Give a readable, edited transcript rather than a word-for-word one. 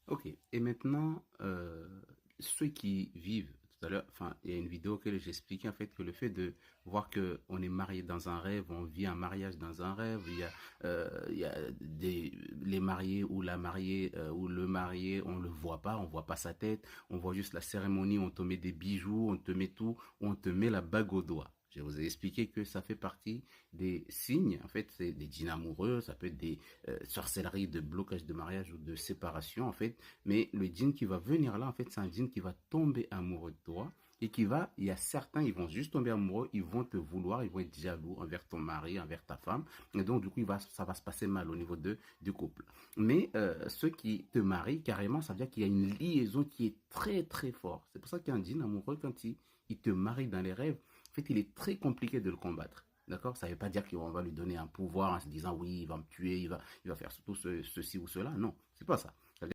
Ok. Et maintenant, ceux qui vivent, tout à l'heure, enfin, il y a une vidéo que j'expliquais en fait que le fait de voir que on est marié dans un rêve, on vit un mariage dans un rêve, il y a les mariés ou la mariée ou le marié, on voit pas sa tête, on voit juste la cérémonie, on te met des bijoux, on te met tout, on te met la bague au doigt. Je vous ai expliqué que ça fait partie des signes, en fait, c'est des djinns amoureux, ça peut être des sorcelleries de blocage de mariage ou de séparation, en fait, mais le djinn qui va venir là, en fait, c'est un djinn qui va tomber amoureux de toi et qui va, il y a certains, ils vont juste tomber amoureux, ils vont te vouloir, ils vont être jaloux envers ton mari, envers ta femme. Et donc, du coup, ça va se passer mal au niveau du couple. Mais ceux qui te marient, carrément, ça veut dire qu'il y a une liaison qui est très, très forte. C'est pour ça qu'un djinn amoureux, quand il te marie dans les rêves, en fait, il est très compliqué de le combattre. D'accord? Ça ne veut pas dire qu'on va lui donner un pouvoir en se disant oui, il va me tuer, il va faire tout ceci ou cela. Non, c'est pas ça.